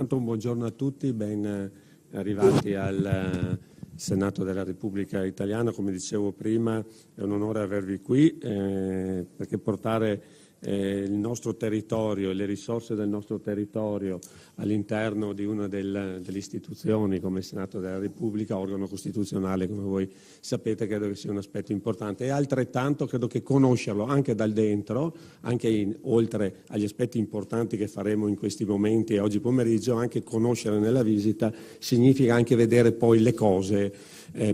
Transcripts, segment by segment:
Intanto un buongiorno a tutti, ben arrivati al Senato della Repubblica Italiana. Come dicevo prima, è un onore avervi qui perché portare il nostro territorio e le risorse del nostro territorio all'interno di una delle istituzioni come il Senato della Repubblica, organo costituzionale, come voi sapete, credo che sia un aspetto importante, e altrettanto credo che conoscerlo anche dal dentro, anche oltre agli aspetti importanti che faremo in questi momenti e oggi pomeriggio, anche conoscere nella visita significa anche vedere poi le cose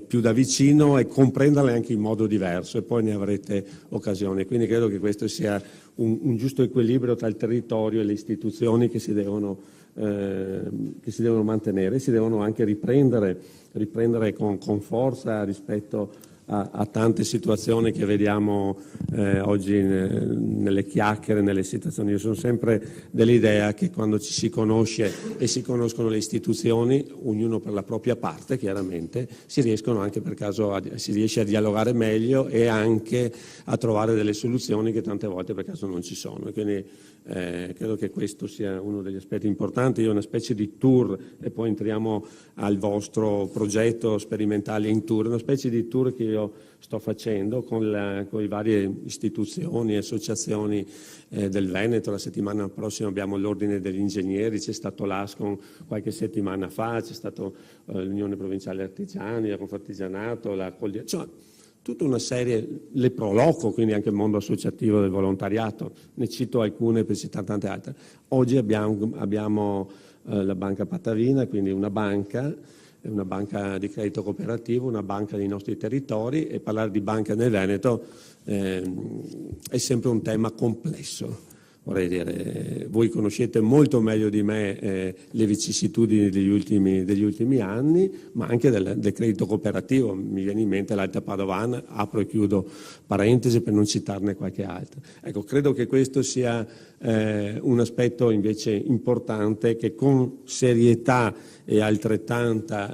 più da vicino e comprenderle anche in modo diverso, e poi ne avrete occasione. Quindi credo che questo sia un giusto equilibrio tra il territorio e le istituzioni che si devono mantenere, si devono anche riprendere con forza rispetto a tante situazioni che vediamo oggi nelle chiacchiere, nelle situazioni. Io sono sempre dell'idea che quando ci si conosce e si conoscono le istituzioni, ognuno per la propria parte, chiaramente, si riesce a dialogare meglio e anche a trovare delle soluzioni che tante volte per caso non ci sono. E quindi credo che questo sia uno degli aspetti importanti. Io ho una specie di tour, e poi entriamo al vostro progetto sperimentale in tour, una specie di tour che io sto facendo con le varie istituzioni e associazioni del Veneto. La settimana prossima abbiamo l'Ordine degli Ingegneri, c'è stato l'Ascon qualche settimana fa, c'è stato l'Unione Provinciale Artigiani, la Confartigianato, la insomma, tutta una serie, le Proloco, quindi anche il mondo associativo del volontariato, ne cito alcune per citare tante altre. Oggi abbiamo la Banca Patavina, quindi una banca di credito cooperativo, una banca dei nostri territori, e parlare di banca nel Veneto è sempre un tema complesso. Vorrei dire, voi conoscete molto meglio di me le vicissitudini degli ultimi anni, ma anche del credito cooperativo. Mi viene in mente l'Alta Padovana, apro e chiudo parentesi per non citarne qualche altra. Ecco, credo che questo sia un aspetto invece importante che con serietà e altrettanta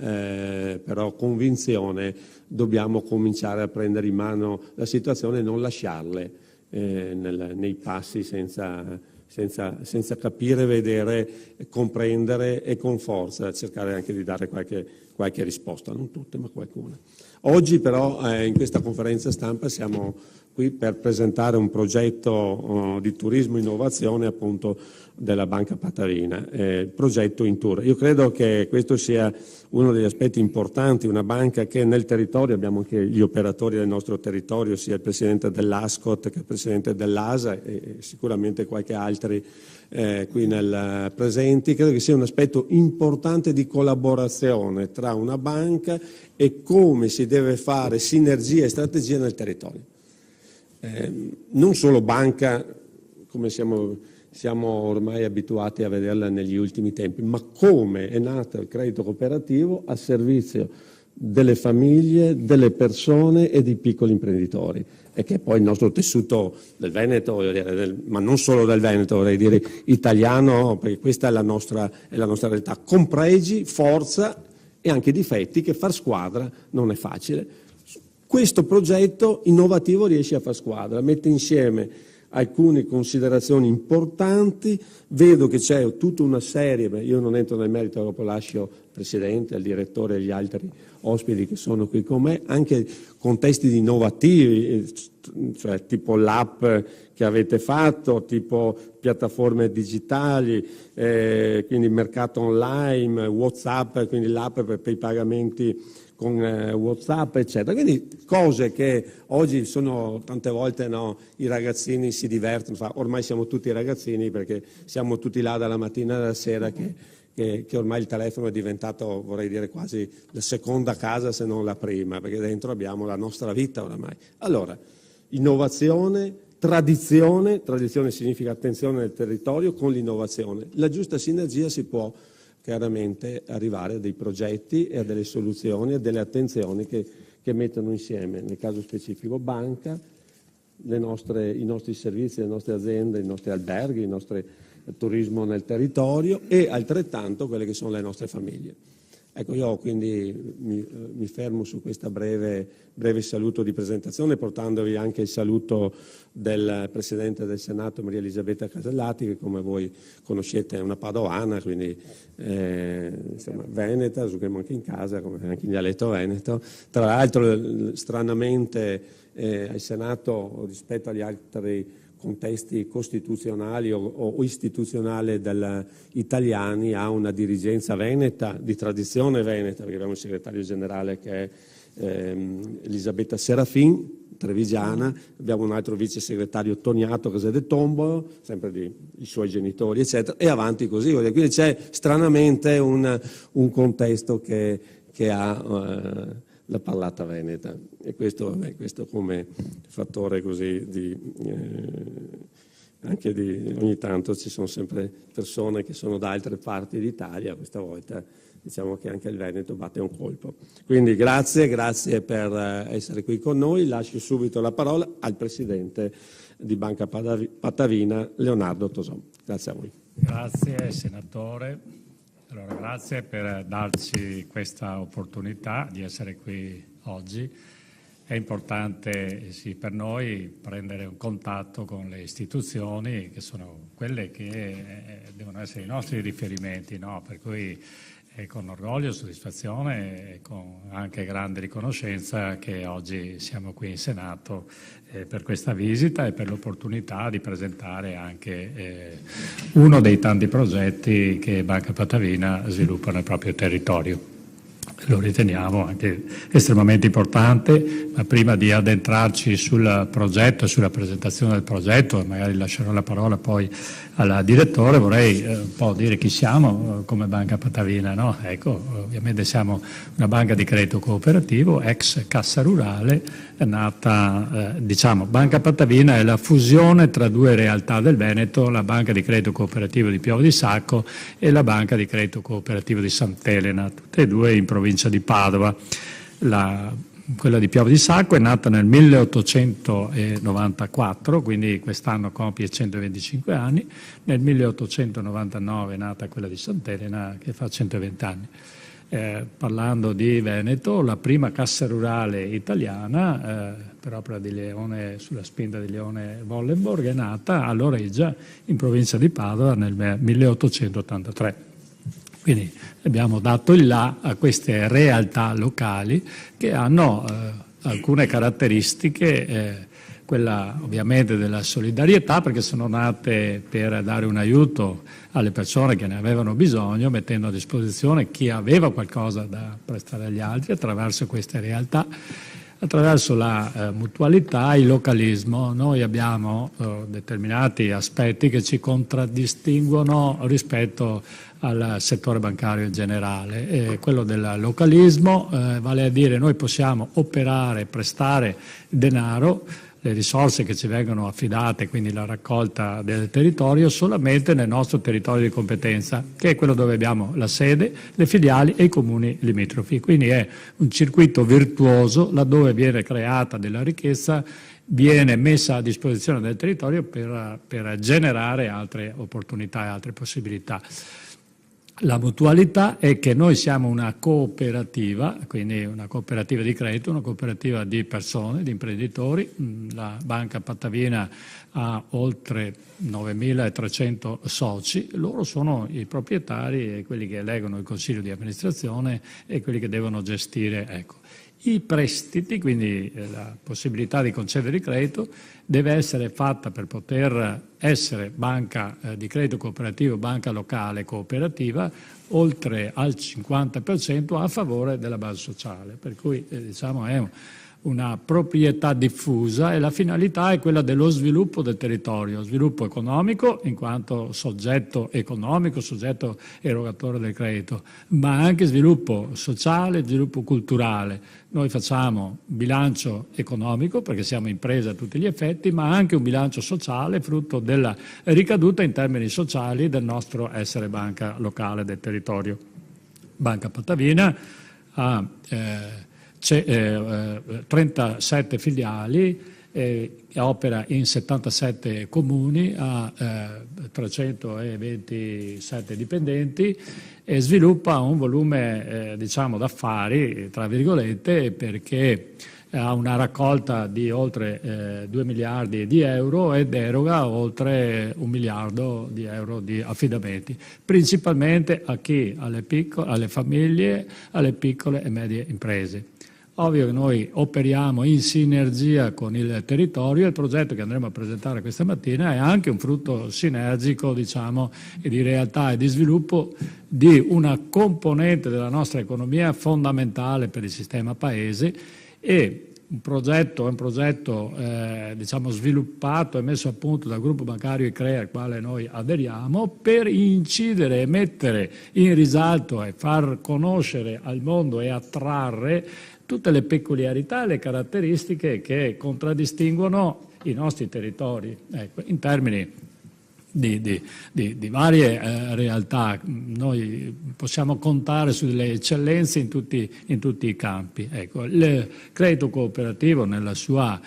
però convinzione dobbiamo cominciare a prendere in mano la situazione e non lasciarle nei passi senza capire, vedere, comprendere e con forza cercare anche di dare qualche risposta, non tutte ma qualcuna. Oggi però in questa conferenza stampa siamo qui per presentare un progetto di turismo e innovazione appunto della Banca Patavina, il progetto Intour. Io credo che questo sia uno degli aspetti importanti, una banca che nel territorio, abbiamo anche gli operatori del nostro territorio, sia il presidente dell'Ascot che il presidente dell'ASA e sicuramente qualche altri qui presenti. Credo che sia un aspetto importante di collaborazione tra una banca e come si deve fare sinergia e strategia nel territorio. Non solo banca come siamo ormai abituati a vederla negli ultimi tempi, ma come è nato il credito cooperativo a servizio delle famiglie, delle persone e dei piccoli imprenditori, e che poi il nostro tessuto del Veneto, ma non solo del Veneto, vorrei dire italiano, perché questa è la nostra realtà, con pregi, forza e anche difetti, che far squadra non è facile. Questo progetto innovativo riesce a far squadra, mette insieme alcune considerazioni importanti. Vedo che c'è tutta una serie, io non entro nel merito, dopo lascio al Presidente, al Direttore e agli altri ospiti che sono qui con me, anche contesti innovativi, cioè tipo l'app che avete fatto, tipo piattaforme digitali, quindi mercato online, WhatsApp, quindi l'app per i pagamenti con WhatsApp, eccetera. Quindi cose che oggi sono tante volte, no, i ragazzini si divertono, ormai siamo tutti ragazzini perché siamo tutti là dalla mattina alla sera che ormai il telefono è diventato, vorrei dire, quasi la seconda casa se non la prima, perché dentro abbiamo la nostra vita oramai. Allora, innovazione, tradizione significa attenzione nel territorio con l'innovazione. La giusta sinergia si può chiaramente arrivare a dei progetti e a delle soluzioni, a delle attenzioni che mettono insieme, nel caso specifico banca, i nostri servizi, le nostre aziende, i nostri alberghi, il nostro turismo nel territorio e altrettanto quelle che sono le nostre famiglie. Ecco, io quindi mi fermo su questa breve saluto di presentazione, portandovi anche il saluto del Presidente del Senato Maria Elisabetta Casellati, che come voi conoscete è una padovana, quindi insomma, veneta, giochiamo anche in casa, come anche in dialetto veneto. Tra l'altro, stranamente, al Senato, rispetto agli altri contesti costituzionali o istituzionali italiani, ha una dirigenza veneta, di tradizione veneta, perché abbiamo un segretario generale che è Elisabetta Serafin, trevigiana, abbiamo un altro vice segretario Toniato che è del Tombolo, sempre i suoi genitori, eccetera, e avanti così. Quindi c'è stranamente un contesto che ha la parlata veneta, e questo come fattore così anche ogni tanto ci sono sempre persone che sono da altre parti d'Italia, questa volta diciamo che anche il Veneto batte un colpo. Quindi grazie per essere qui con noi. Lascio subito la parola al Presidente di Banca Patavina, Leonardo Tosò. Grazie a voi. Grazie Senatore. Allora, grazie per darci questa opportunità di essere qui oggi. È importante sì, per noi prendere un contatto con le istituzioni, che sono quelle che devono essere i nostri riferimenti, no? Per cui è con orgoglio, soddisfazione e con anche grande riconoscenza che oggi siamo qui in Senato per questa visita e per l'opportunità di presentare anche uno dei tanti progetti che Banca Patavina sviluppa nel proprio territorio. Lo riteniamo anche estremamente importante, ma prima di addentrarci sul progetto, sulla presentazione del progetto, magari lascerò la parola poi al direttore, vorrei un po' dire chi siamo come Banca Patavina, no? Ecco, ovviamente siamo una banca di credito cooperativo, ex Cassa Rurale, è nata, Banca Patavina è la fusione tra due realtà del Veneto, la Banca di Credito Cooperativo di Pieve di Sacco e la Banca di Credito Cooperativo di Sant'Elena, tutte e due in provincia di Padova. Quella di Piave di Sacco è nata nel 1894, quindi quest'anno compie 125 anni, nel 1899 è nata quella di Sant'Elena che fa 120 anni. Parlando di Veneto, la prima cassa rurale italiana, per opera di Leone, sulla spinta di Leone Wollenborg, è nata a Loreggia, in provincia di Padova, nel 1883. Quindi abbiamo dato il là a queste realtà locali che hanno alcune caratteristiche, quella ovviamente della solidarietà, perché sono nate per dare un aiuto alle persone che ne avevano bisogno, mettendo a disposizione chi aveva qualcosa da prestare agli altri attraverso queste realtà, attraverso la mutualità e il localismo. Noi abbiamo determinati aspetti che ci contraddistinguono rispetto al settore bancario in generale. Quello del localismo, vale a dire noi possiamo operare, prestare denaro, le risorse che ci vengono affidate, quindi la raccolta del territorio, solamente nel nostro territorio di competenza, che è quello dove abbiamo la sede, le filiali e i comuni limitrofi. Quindi è un circuito virtuoso laddove viene creata della ricchezza, viene messa a disposizione del territorio per generare altre opportunità e altre possibilità. La mutualità è che noi siamo una cooperativa, quindi una cooperativa di credito, una cooperativa di persone, di imprenditori. La Banca Patavina ha oltre 9.300 soci, loro sono i proprietari e quelli che eleggono il consiglio di amministrazione e quelli che devono gestire. Ecco. I prestiti, quindi la possibilità di concedere il credito, deve essere fatta per poter essere banca di credito cooperativo, banca locale cooperativa, oltre al 50% a favore della base sociale. Per cui diciamo è una proprietà diffusa e la finalità è quella dello sviluppo del territorio, sviluppo economico in quanto soggetto economico, soggetto erogatore del credito, ma anche sviluppo sociale, sviluppo culturale. Noi facciamo bilancio economico perché siamo impresa a tutti gli effetti, ma anche un bilancio sociale frutto della ricaduta in termini sociali del nostro essere banca locale del territorio. Banca Patavina ha 37 filiali, opera in 77 comuni, ha 327 dipendenti e sviluppa un volume d'affari, tra virgolette, perché ha una raccolta di oltre 2 miliardi di euro ed eroga oltre 1 miliardo di euro di affidamenti, principalmente a chi? Alle famiglie, alle piccole e medie imprese. Ovvio che noi operiamo in sinergia con il territorio. Il progetto che andremo a presentare questa mattina è anche un frutto sinergico, e di realtà e di sviluppo di una componente della nostra economia fondamentale per il sistema paese, e è un progetto sviluppato e messo a punto dal gruppo bancario ICREA al quale noi aderiamo, per incidere e mettere in risalto e far conoscere al mondo e attrarre tutte le peculiarità e le caratteristiche che contraddistinguono i nostri territori, in termini di varie realtà. Noi possiamo contare sulle eccellenze in tutti i campi. Il credito cooperativo, nella sua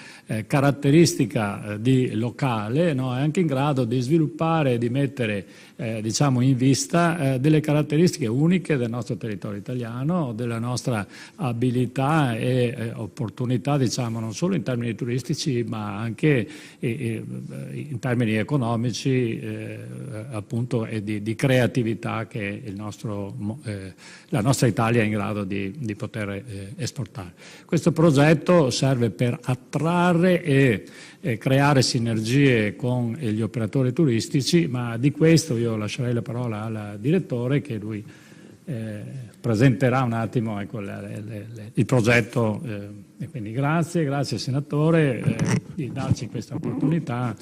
caratteristica di locale, è anche in grado di sviluppare e di mettere in vista delle caratteristiche uniche del nostro territorio italiano, della nostra abilità e opportunità, non solo in termini turistici ma anche in termini economici, appunto, e di creatività che la nostra Italia è in grado di poter esportare. Questo progetto serve per attrarre e creare sinergie con gli operatori turistici, ma di questo io lascerei la parola al direttore, che lui presenterà un attimo il progetto. E quindi grazie senatore di darci questa opportunità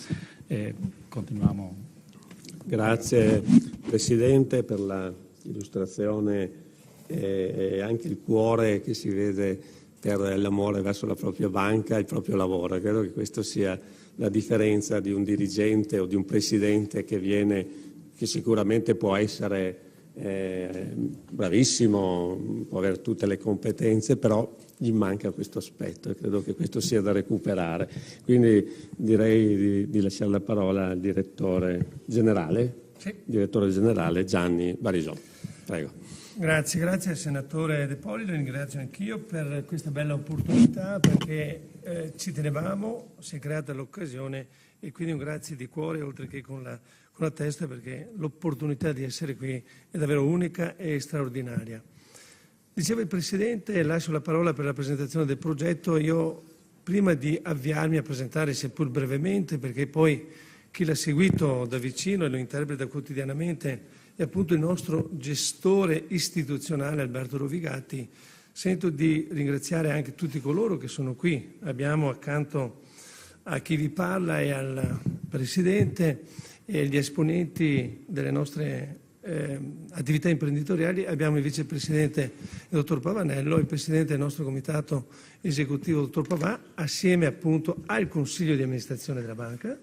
e continuiamo. Grazie Presidente per l'illustrazione e anche il cuore che si vede per l'amore verso la propria banca e il proprio lavoro. Credo che questo sia la differenza di un dirigente o di un presidente che sicuramente può essere bravissimo, può avere tutte le competenze, però gli manca questo aspetto e credo che questo sia da recuperare. Quindi direi di lasciare la parola al direttore generale Gianni Barisò. Prego. Grazie al senatore De Poli, lo ringrazio anch'io per questa bella opportunità, perché ci tenevamo, si è creata l'occasione, e quindi un grazie di cuore oltre che con la testa, perché l'opportunità di essere qui è davvero unica e straordinaria. Diceva il Presidente, lascio la parola per la presentazione del progetto. Io, prima di avviarmi a presentare, seppur brevemente, perché poi chi l'ha seguito da vicino e lo interpreta quotidianamente è appunto il nostro gestore istituzionale Alberto Rovigatti, sento di ringraziare anche tutti coloro che sono qui. Abbiamo accanto a chi vi parla e al Presidente e gli esponenti delle nostre attività imprenditoriali, abbiamo il Vicepresidente, il Dottor Pavanello, il Presidente del nostro Comitato Esecutivo, Dottor Pavà, assieme appunto al Consiglio di amministrazione della banca,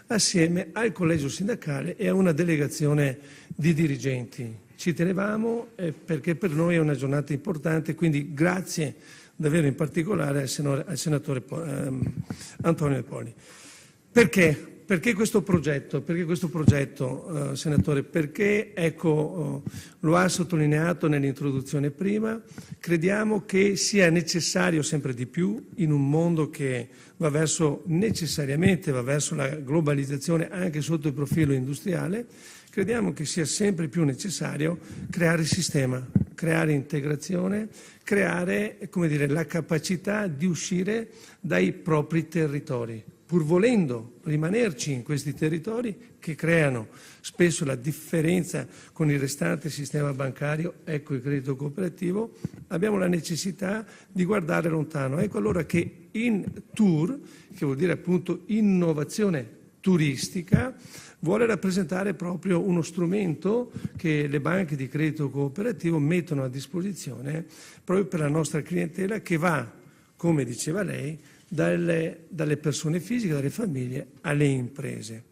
assieme al Collegio sindacale e a una delegazione di dirigenti. Ci tenevamo perché per noi è una giornata importante, quindi grazie davvero in particolare al senatore Antonio De Poli. Perché? Perché questo progetto, senatore? Perché, lo ha sottolineato nell'introduzione prima, crediamo che sia necessario sempre di più, in un mondo che necessariamente va verso la globalizzazione anche sotto il profilo industriale, crediamo che sia sempre più necessario creare sistema, creare integrazione, creare, la capacità di uscire dai propri territori, pur volendo rimanerci in questi territori che creano spesso la differenza con il restante sistema bancario, ecco il credito cooperativo, abbiamo la necessità di guardare lontano. Ecco allora che in Tour, che vuol dire appunto innovazione turistica, vuole rappresentare proprio uno strumento che le banche di credito cooperativo mettono a disposizione proprio per la nostra clientela, che va, come diceva lei, dalle persone fisiche, dalle famiglie alle imprese.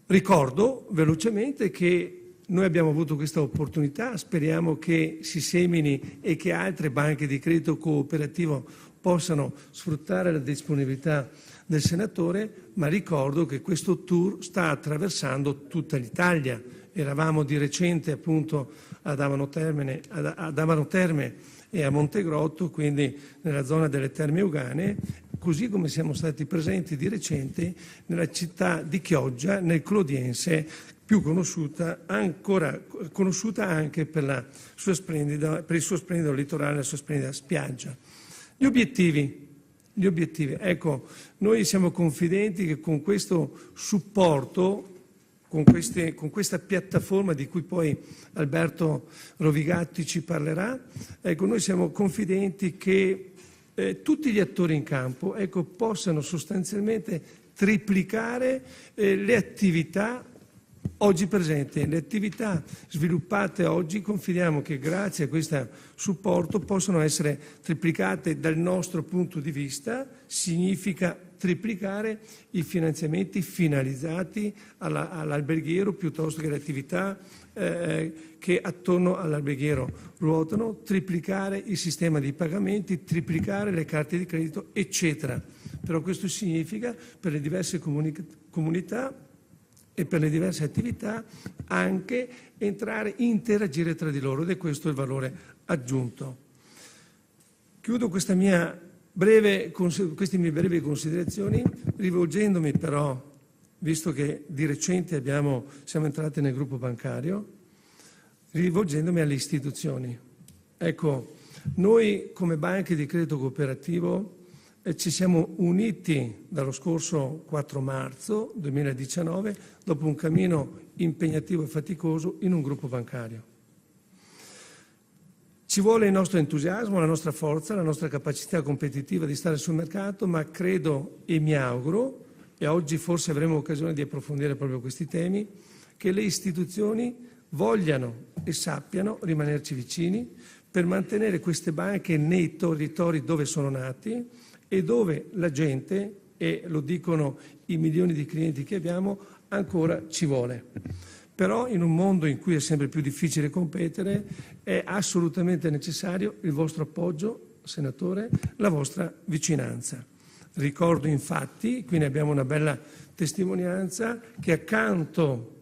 Ricordo velocemente che noi abbiamo avuto questa opportunità, speriamo che si semini e che altre banche di credito cooperativo possano sfruttare la disponibilità del senatore, ma ricordo che questo tour sta attraversando tutta l'Italia. Eravamo di recente appunto ad Abano Terme e a Montegrotto, quindi nella zona delle Terme Euganee, così come siamo stati presenti di recente nella città di Chioggia, nel Clodiense, più conosciuta anche per il suo splendido litorale e la sua splendida spiaggia. Gli obiettivi. Ecco, noi siamo confidenti che con questo supporto, con questa piattaforma di cui poi Alberto Rovigatti ci parlerà, ecco, noi siamo confidenti che tutti gli attori in campo, ecco, possano sostanzialmente triplicare le attività oggi presenti, le attività sviluppate oggi. Confidiamo che grazie a questo supporto possano essere triplicate. Dal nostro punto di vista significa triplicare i finanziamenti finalizzati all'alberghiero piuttosto che le attività che attorno all'alberghiero ruotano, triplicare il sistema di pagamenti, triplicare le carte di credito, eccetera. Però questo significa per le diverse comunità e per le diverse attività anche entrare, interagire tra di loro, ed è questo il valore aggiunto. Chiudo queste mie brevi considerazioni rivolgendomi però, visto che di recente siamo entrati nel gruppo bancario, rivolgendomi alle istituzioni. Ecco, noi come banche di credito cooperativo ci siamo uniti dallo scorso 4 marzo 2019 dopo un cammino impegnativo e faticoso in un gruppo bancario. Ci vuole il nostro entusiasmo, la nostra forza, la nostra capacità competitiva di stare sul mercato, ma credo e mi auguro, e oggi forse avremo occasione di approfondire proprio questi temi, che le istituzioni vogliano e sappiano rimanerci vicini per mantenere queste banche nei territori dove sono nati e dove la gente, e lo dicono i milioni di clienti che abbiamo, ancora ci vuole. Però in un mondo in cui è sempre più difficile competere è assolutamente necessario il vostro appoggio, senatore, la vostra vicinanza. Ricordo infatti, qui ne abbiamo una bella testimonianza, che accanto,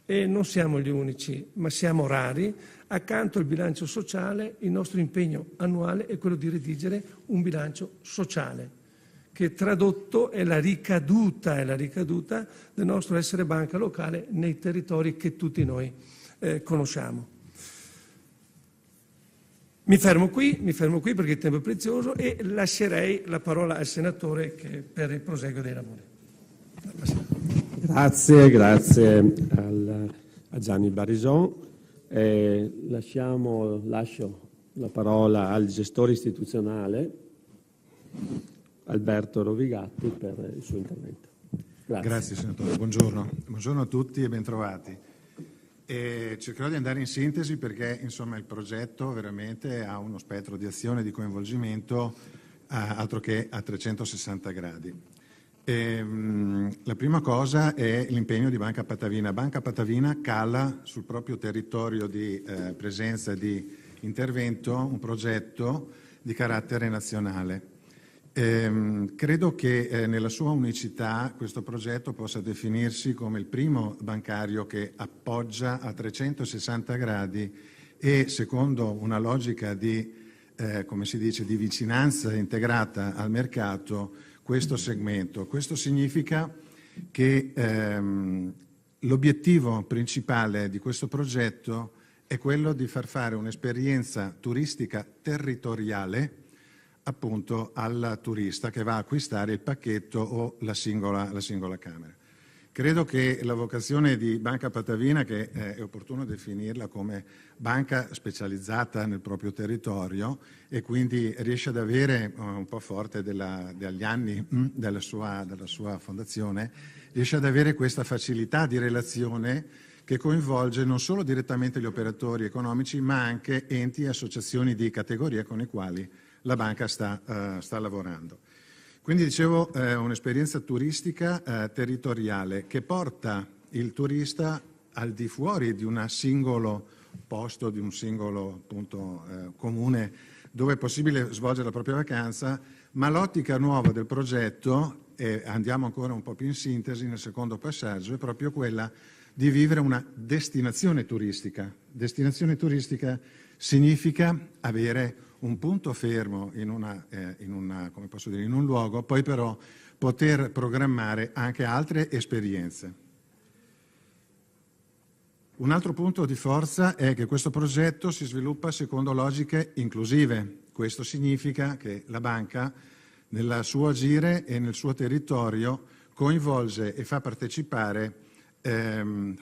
e non siamo gli unici, ma siamo rari, accanto al bilancio sociale il nostro impegno annuale è quello di redigere un bilancio sociale, che tradotto è la ricaduta del nostro essere banca locale nei territori che tutti noi conosciamo. Mi fermo qui perché il tempo è prezioso e lascerei la parola al senatore per il proseguo dei lavori. Grazie a Gianni Barison. Lascio la parola al gestore istituzionale Alberto Rovigatti per il suo intervento. Grazie senatore, buongiorno a tutti e bentrovati. Cercherò di andare in sintesi perché insomma il progetto veramente ha uno spettro di azione e di coinvolgimento altro che a 360 gradi. La prima cosa è l'impegno di Banca Patavina. Banca Patavina cala sul proprio territorio di presenza e di intervento un progetto di carattere nazionale. Credo che nella sua unicità questo progetto possa definirsi come il primo bancario che appoggia a 360 gradi e secondo una logica di, come si dice, di vicinanza integrata al mercato questo segmento. Questo significa che l'obiettivo principale di questo progetto è quello di far fare un'esperienza turistica territoriale appunto al turista che va a acquistare il pacchetto o la singola camera. Credo che la vocazione di Banca Patavina, che è opportuno definirla come banca specializzata nel proprio territorio e quindi riesce ad avere un po' forte dagli anni della sua fondazione, riesce ad avere questa facilità di relazione che coinvolge non solo direttamente gli operatori economici ma anche enti e associazioni di categoria con i quali la banca sta lavorando. Quindi dicevo un'esperienza turistica territoriale che porta il turista al di fuori di un singolo posto, di un singolo appunto, comune dove è possibile svolgere la propria vacanza, ma l'ottica nuova del progetto, e andiamo ancora un po' più in sintesi nel secondo passaggio, è proprio quella di vivere una destinazione turistica. Destinazione turistica significa avere un punto fermo in un luogo, poi però poter programmare anche altre esperienze. Un altro punto di forza è che questo progetto si sviluppa secondo logiche inclusive. Questo significa che la banca, nel suo agire e nel suo territorio, coinvolge e fa partecipare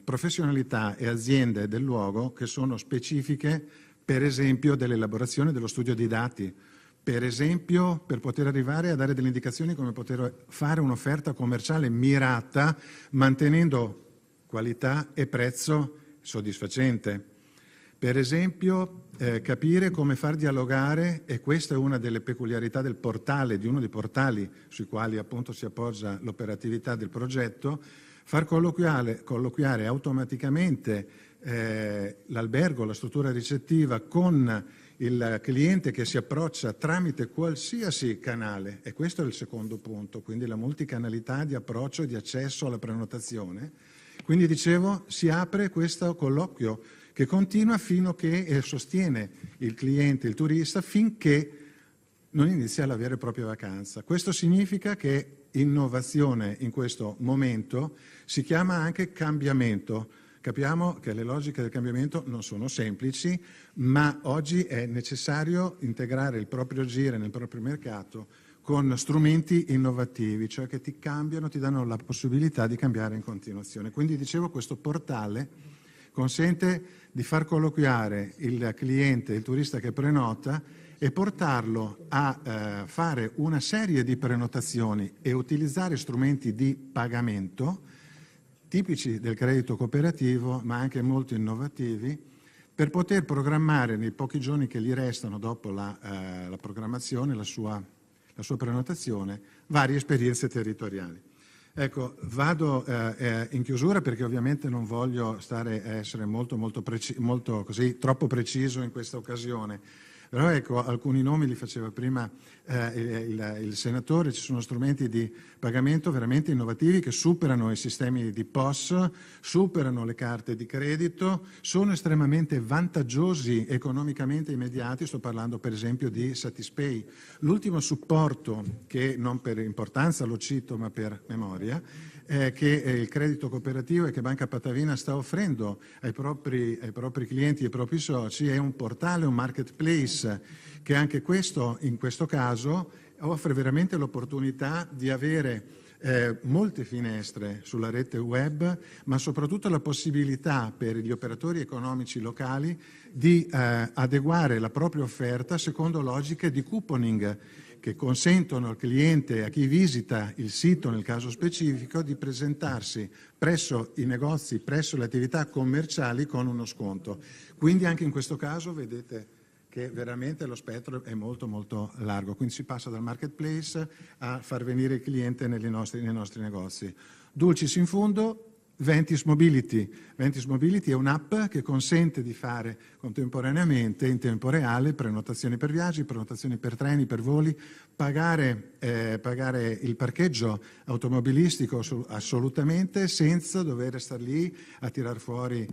professionalità e aziende del luogo che sono specifiche, per esempio, dell'elaborazione dello studio di dati, per esempio per poter arrivare a dare delle indicazioni come poter fare un'offerta commerciale mirata, mantenendo qualità e prezzo soddisfacente. Per esempio capire come far dialogare, e questa è una delle peculiarità del portale, di uno dei portali sui quali appunto si appoggia l'operatività del progetto, far colloquiare automaticamente l'albergo, la struttura ricettiva con il cliente che si approccia tramite qualsiasi canale, e questo è il secondo punto, quindi la multicanalità di approccio e di accesso alla prenotazione. Quindi dicevo, si apre questo colloquio che continua fino a che sostiene il cliente, il turista, finché non inizia la vera e propria vacanza. Questo significa che innovazione in questo momento si chiama anche cambiamento. Capiamo che le logiche del cambiamento non sono semplici, ma oggi è necessario integrare il proprio agire nel proprio mercato con strumenti innovativi, cioè che ti cambiano, ti danno la possibilità di cambiare in continuazione. Quindi dicevo, questo portale consente di far colloquiare il cliente, il turista che prenota, e portarlo a fare una serie di prenotazioni e utilizzare strumenti di pagamento tipici del credito cooperativo, ma anche molto innovativi, per poter programmare nei pochi giorni che gli restano dopo la programmazione, la sua prenotazione, varie esperienze territoriali. Ecco, vado in chiusura perché ovviamente non voglio essere molto così, troppo preciso in questa occasione. Però ecco, alcuni nomi li faceva prima il senatore, ci sono strumenti di pagamento veramente innovativi che superano i sistemi di POS, superano le carte di credito, sono estremamente vantaggiosi economicamente immediati, sto parlando per esempio di Satispay. L'ultimo supporto, che non per importanza lo cito ma per memoria, che il credito cooperativo e che Banca Patavina sta offrendo ai propri clienti e ai propri soci, è un portale, un marketplace, che anche questo, in questo caso, offre veramente l'opportunità di avere molte finestre sulla rete web, ma soprattutto la possibilità per gli operatori economici locali di adeguare la propria offerta secondo logiche di couponing, che consentono al cliente, a chi visita il sito nel caso specifico, di presentarsi presso i negozi, presso le attività commerciali con uno sconto. Quindi anche in questo caso vedete che veramente lo spettro è molto molto largo, quindi si passa dal marketplace a far venire il cliente nei nostri negozi. Dulcis in fundo, Ventis Mobility. Ventis Mobility è un'app che consente di fare contemporaneamente, in tempo reale, prenotazioni per viaggi, prenotazioni per treni, per voli, pagare il parcheggio automobilistico assolutamente senza dover star lì a tirar fuori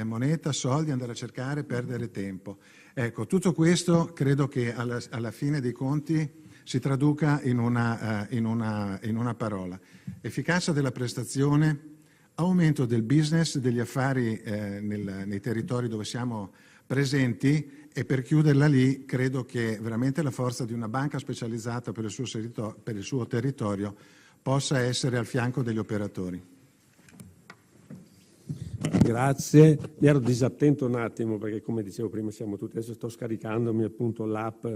moneta, soldi, andare a cercare, perdere tempo. Ecco, tutto questo credo che alla fine dei conti si traduca in una parola. Efficacia della prestazione, aumento del business, degli affari nei territori dove siamo presenti, e per chiuderla lì credo che veramente la forza di una banca specializzata per il suo territorio possa essere al fianco degli operatori. Grazie, mi ero disattento un attimo perché come dicevo prima siamo tutti, adesso sto scaricandomi appunto l'app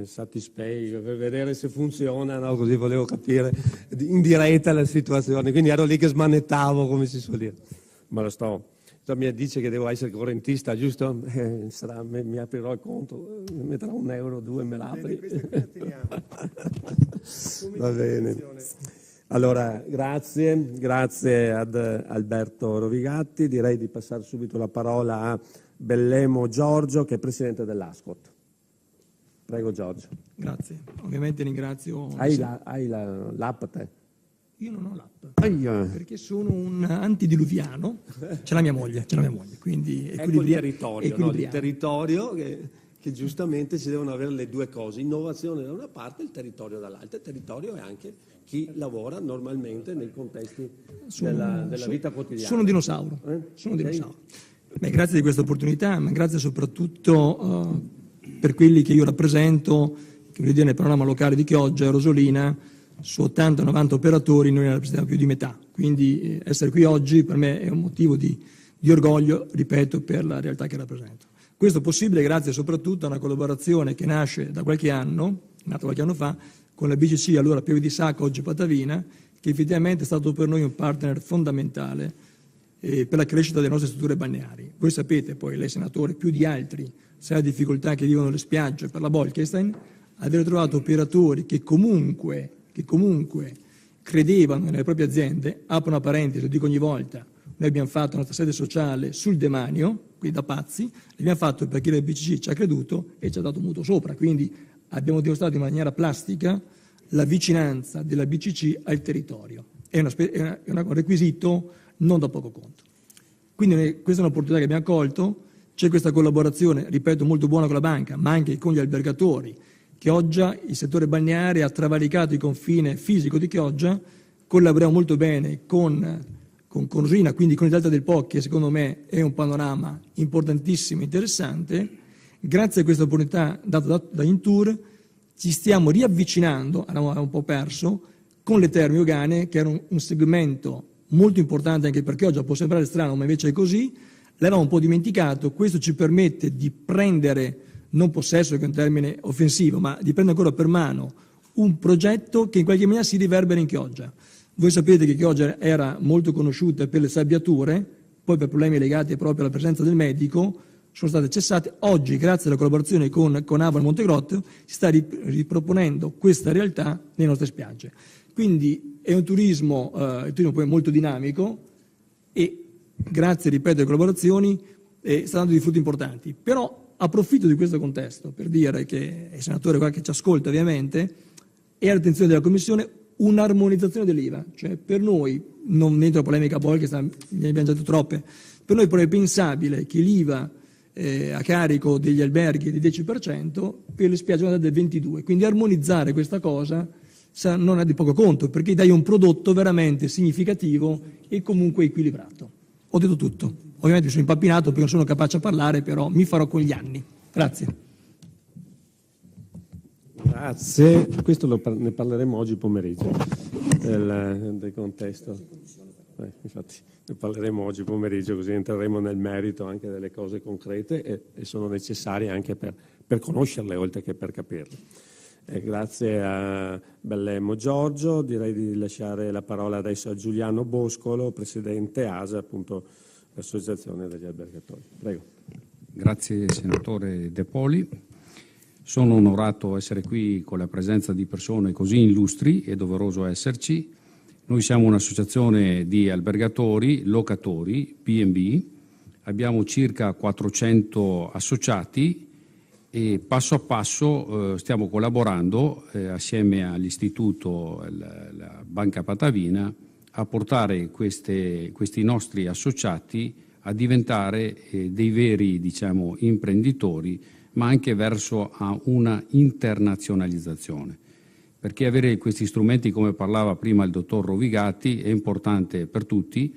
Satispay per vedere se funziona, no? Così volevo capire in diretta la situazione, quindi ero lì che smanettavo, come si suol dire, ma lo sto. Mi dice che devo essere correntista, giusto? Mi aprirò il conto, mi metterà €1, 2, me l'apri. Va bene. Allora, grazie ad Alberto Rovigatti. Direi di passare subito la parola a Bellemo Giorgio, che è presidente dell'Ascot. Prego Giorgio. Grazie. Ovviamente ringrazio... Hai l'app te? Io non ho l'app, Aia. perché sono un antidiluviano, c'è la mia moglie, quindi Ecco il territorio, no? Il equilibriamo. territorio che giustamente si devono avere le due cose, innovazione da una parte e il territorio dall'altra. Il territorio è anche chi lavora normalmente nei contesti della vita quotidiana. Sono un dinosauro, sono un Ok. dinosauro. Beh, grazie di questa opportunità, ma grazie soprattutto per quelli che io rappresento, che voglio dire nel panorama locale di Chioggia e Rosolina, su 80-90 operatori noi ne rappresentiamo più di metà, quindi essere qui oggi per me è un motivo di orgoglio, ripeto, per la realtà che rappresento. Questo è possibile grazie soprattutto a una collaborazione che nasce da qualche anno, nata qualche anno fa, con la BCC, allora Pieve di Sacca, oggi Patavina, che effettivamente è stato per noi un partner fondamentale per la crescita delle nostre strutture balneari. Voi sapete, poi lei senatore più di altri, sa la difficoltà che vivono le spiagge per la Bolkestein, aver trovato operatori che comunque credevano nelle proprie aziende. Apro una parentesi, lo dico ogni volta, noi abbiamo fatto la nostra sede sociale sul demanio, qui da pazzi, l'abbiamo fatto perché la BCC ci ha creduto e ci ha dato un mutuo sopra, quindi abbiamo dimostrato in maniera plastica la vicinanza della BCC al territorio. È un requisito non da poco conto. Quindi questa è un'opportunità che abbiamo colto, c'è questa collaborazione, ripeto, molto buona con la banca, ma anche con gli albergatori, Chioggia, il settore balneare ha travalicato il confine fisico di Chioggia, collaboriamo molto bene con Rosina, quindi con il Delta del Po, che secondo me è un panorama importantissimo e interessante. Grazie a questa opportunità data da Intour ci stiamo riavvicinando, avevamo un po' perso, con le terme euganee, che era un segmento molto importante anche per Chioggia, può sembrare strano ma invece è così, l'avevamo un po' dimenticato. Questo ci permette di prendere, non possesso che è un termine offensivo, ma di prendere ancora per mano un progetto che in qualche maniera si riverbera in Chioggia. Voi sapete che Chioggia era molto conosciuta per le sabbiature, poi per problemi legati proprio alla presenza del medico sono state cessate. Oggi, grazie alla collaborazione con Avon Montegrotto, si sta riproponendo questa realtà nelle nostre spiagge. Quindi è un turismo poi molto dinamico e grazie, ripeto, alle collaborazioni sta dando dei frutti importanti. Però approfitto di questo contesto per dire che il senatore qua che ci ascolta ovviamente è all'attenzione della Commissione un'armonizzazione dell'IVA, cioè per noi, non entro a polemica poi che ne abbiamo già detto troppe, per noi però è pensabile che l'IVA a carico degli alberghi è del 10%, per le spiagge del 22%, quindi armonizzare questa cosa non è di poco conto, perché dai un prodotto veramente significativo e comunque equilibrato. Ho detto tutto, ovviamente sono impappinato perché non sono capace a parlare, però mi farò con gli anni. Grazie. Grazie, questo ne parleremo oggi pomeriggio del contesto. Infatti ne parleremo oggi pomeriggio, così entreremo nel merito anche delle cose concrete e sono necessarie anche per conoscerle oltre che per capirle. Grazie a Bellemo Giorgio, direi di lasciare la parola adesso a Giuliano Boscolo, presidente ASA, appunto l'Associazione degli Albergatori. Prego. Grazie senatore De Poli. Sono onorato di essere qui con la presenza di persone così illustri, è doveroso esserci. Noi siamo un'associazione di albergatori, locatori, B&B, abbiamo circa 400 associati e passo a passo stiamo collaborando assieme all'Istituto, la Banca Patavina, a portare questi nostri associati a diventare dei veri, imprenditori, ma anche verso una internazionalizzazione. Perché avere questi strumenti, come parlava prima il dottor Rovigati, è importante per tutti,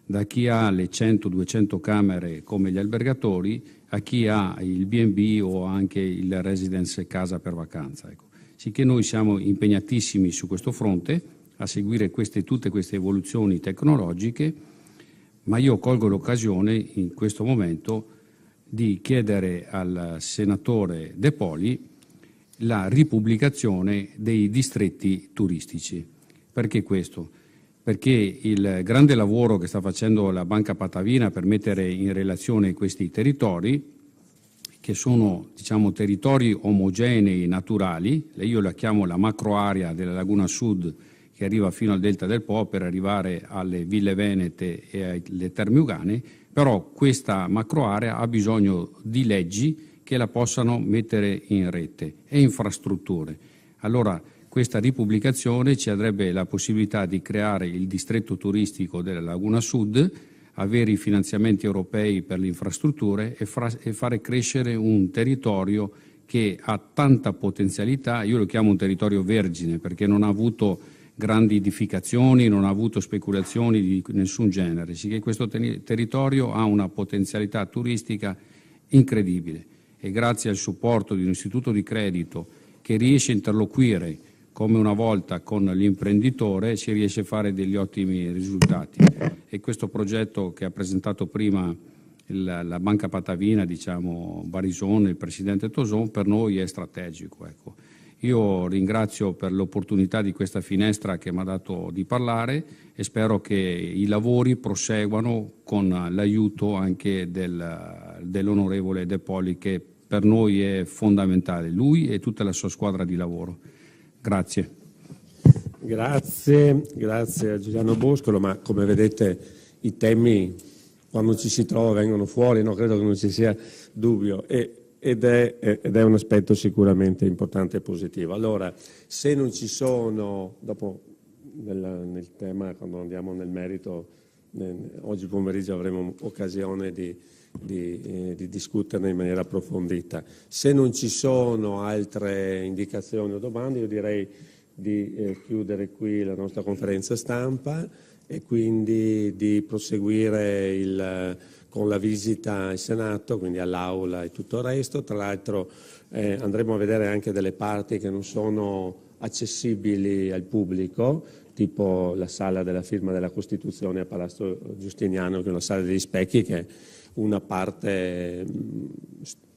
da chi ha le 100-200 camere come gli albergatori a chi ha il B&B o anche il residence casa per vacanza. Ecco. Sicché noi siamo impegnatissimi su questo fronte a seguire tutte queste evoluzioni tecnologiche, ma io colgo l'occasione in questo momento di chiedere al senatore De Poli la ripubblicazione dei distretti turistici. Perché questo? Perché il grande lavoro che sta facendo la Banca Patavina per mettere in relazione questi territori, che sono territori omogenei, naturali, io la chiamo la macroarea della Laguna Sud, che arriva fino al Delta del Po per arrivare alle Ville Venete e alle Terme Euganee, però questa macroarea ha bisogno di leggi che la possano mettere in rete e infrastrutture. Allora questa ripubblicazione ci darebbe la possibilità di creare il distretto turistico della Laguna Sud, avere i finanziamenti europei per le infrastrutture e fare crescere un territorio che ha tanta potenzialità. Io lo chiamo un territorio vergine perché non ha avuto grandi edificazioni, non ha avuto speculazioni di nessun genere, sicché questo territorio ha una potenzialità turistica incredibile e grazie al supporto di un istituto di credito che riesce a interloquire come una volta con l'imprenditore, si riesce a fare degli ottimi risultati. E questo progetto che ha presentato prima la Banca Patavina, diciamo Barisone, il presidente Toson, per noi è strategico. Ecco. Io ringrazio per l'opportunità di questa finestra che mi ha dato di parlare e spero che i lavori proseguano con l'aiuto anche dell'onorevole De Poli, che per noi è fondamentale, lui e tutta la sua squadra di lavoro. Grazie. Grazie a Giuliano Boscolo, ma come vedete i temi quando ci si trova vengono fuori, no? Credo che non ci sia dubbio ed è un aspetto sicuramente importante e positivo. Allora, se non ci sono, dopo nel tema, quando andiamo nel merito, oggi pomeriggio avremo occasione di discuterne in maniera approfondita. Se non ci sono altre indicazioni o domande, io direi di chiudere qui la nostra conferenza stampa e quindi di proseguire con la visita al Senato, quindi all'Aula e tutto il resto. Tra l'altro andremo a vedere anche delle parti che non sono accessibili al pubblico, tipo la sala della firma della Costituzione a Palazzo Giustiniano, che è una sala degli specchi, che è una parte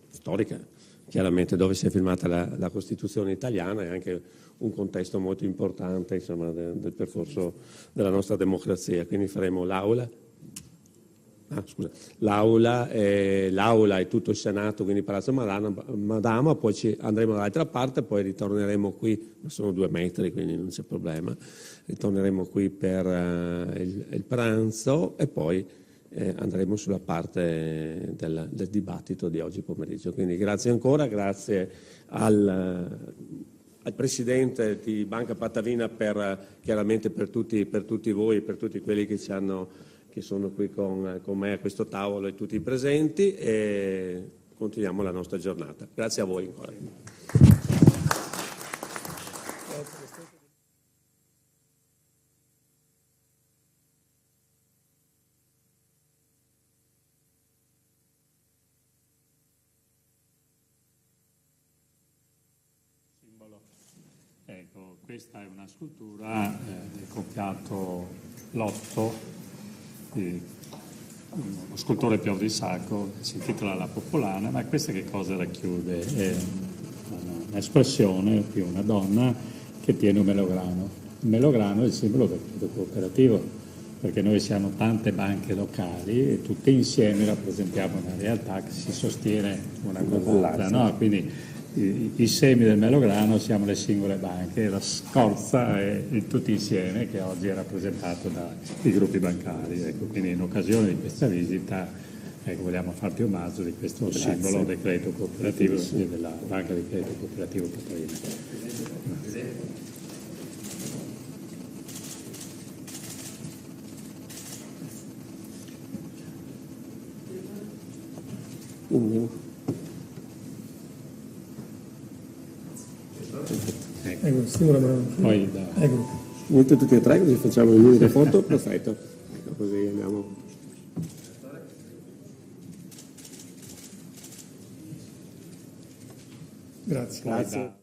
storica, chiaramente, dove si è firmata la Costituzione italiana, e anche un contesto molto importante, insomma, del percorso della nostra democrazia. Quindi faremo l'Aula e tutto il Senato, quindi Palazzo Madama, poi andremo dall'altra parte, poi ritorneremo qui, sono 2 metri, quindi non c'è problema, ritorneremo qui per il pranzo e poi andremo sulla parte del dibattito di oggi pomeriggio. Quindi grazie ancora, grazie al Presidente di Banca Patavina chiaramente per tutti voi, per tutti quelli che sono qui con me a questo tavolo e tutti i presenti, e continuiamo la nostra giornata. Grazie a voi ancora. Ecco, questa è una scultura del compiato Lotto, uno scultore Piov di Sacco, si intitola La Popolana, ma questa che cosa racchiude? È un'espressione di una donna che tiene un melograno. Il melograno è il simbolo del credito cooperativo, perché noi siamo tante banche locali e tutte insieme rappresentiamo una realtà che si sostiene una con l'altra, no? Quindi i semi del melograno siamo le singole banche, la scorza è tutti insieme, che oggi è rappresentato dai gruppi bancari. Ecco, quindi in occasione di questa visita vogliamo farti omaggio di questo simbolo del credito cooperativo e della Banca di Credito Cooperativo Patavina. Ecco, stimola mano. Poi Ecco. Unite tutti e tre, così facciamo l'unica foto. Perfetto. Ecco, così andiamo. Grazie. Grazie.